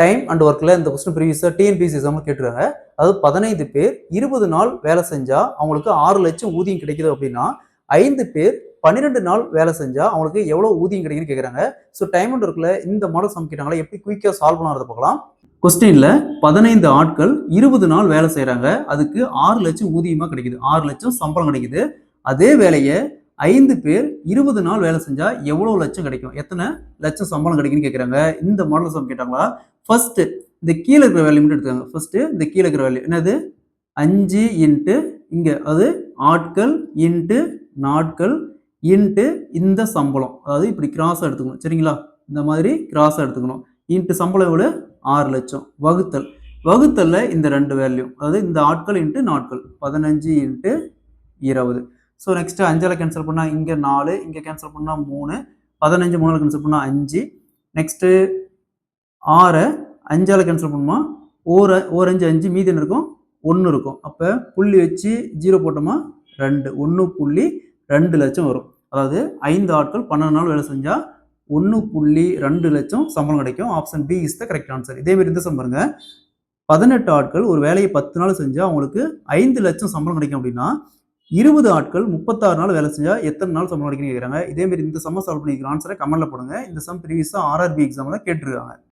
Time and ஒர்க்கில் இந்த question ப்ரீவியஸாக டிஎன்பிஎஸ்சி எக்ஸாமில் கேட்டிருக்காங்க. அதாவது 15 பேர் 20 நாள் வேலை செஞ்சால் அவங்களுக்கு 6 லட்சம் ஊதியம் கிடைக்குது அப்படின்னா 5 பேர் 12 நாள் வேலை செஞ்சால் அவங்களுக்கு எவ்வளோ ஊதியம் கிடைக்குன்னு கேட்குறாங்க. ஸோ டைம் அண்ட் ஒர்க்கில் இந்த மாடல் சம் கேட்டாங்களா, எப்படி குயிக்காக சால்வ் பண்ணுறத பார்க்கலாம். கொஸ்டினில் 15 ஆட்கள் 20 நாள் வேலை செய்கிறாங்க, அதுக்கு 6 லட்சம் ஊதியமாக கிடைக்குது, 6 லட்சம் சம்பளம் கிடைக்குது. அதே வேலையை 5 பேர் 20 நாள் வேலை செஞ்சா எவ்வளவு லட்சம் கிடைக்கும், எத்தனை லட்சம் சம்பளம் கிடைக்குன்னு கேட்குறாங்க. இந்த மாடல் சம் கேட்டாங்களா. ஃபர்ஸ்ட் இந்த கீழே இருக்கிற வேல்யூ மட்டும் எடுத்துக்காங்க. ஃபர்ஸ்ட் இந்த கீழே இருக்கிற வேல்யூ என்னது, 5 இன்ட்டு இங்கே, அது ஆட்கள் இன்ட்டு நாட்கள் இன்ட்டு இந்த சம்பளம், அதாவது இப்படி கிராஸாக எடுத்துக்கணும். சரிங்களா, இந்த மாதிரி கிராஸாக எடுத்துக்கணும். இன்ட்டு சம்பளம் எவ்வளோ, 6 லட்சம். வகுத்தல், வகுத்தல்ல இந்த ரெண்டு வேல்யூ, அதாவது இந்த ஆட்கள் இன்ட்டு நாட்கள், 15 இன்ட்டு 20. ஸோ நெக்ஸ்ட் 5ஆல் கேன்சல் பண்ணால் இங்கே 4, இங்கே கேன்சல் பண்ணால் 3, 15 3ஆல் கேன்சல் பண்ணால் 5. நெக்ஸ்ட்டு 6 5ஆல் கேன்சல் பண்ணுமா, ஒரு 5 5, மீதி என்ன இருக்கும், 1 இருக்கும். அப்போ புள்ளி வச்சு 0 போட்டோமா 2, 1.2 லட்சம் வரும். அதாவது 5 ஆட்கள் 12 நாள் வேலை செஞ்சால் 1.2 லட்சம் சம்பளம் கிடைக்கும். Option B is the correct answer. இதேமாதிரி இந்த சம் பாருங்க, 18 ஆட்கள் ஒரு வேலையை 10 நாள் செஞ்சால் அவங்களுக்கு 5 லட்சம் சம்பளம் கிடைக்கும் அப்படின்னா 20 ஆட்கள் 36 நாள் வேலை செஞ்சா எத்தனை நாள் சம்பளம் கிடைக்குன்னு கேட்குறாங்க. இதே மாதிரி இந்த சம்ம சால்வ் பண்ணிக்கிற ஆன்சரை கமெண்ட்ல போடுங்க. இந்த சம் ப்ரீவியஸாக ஆர்ஆர்பி எக்ஸாமில் கேட்டிருக்காங்க.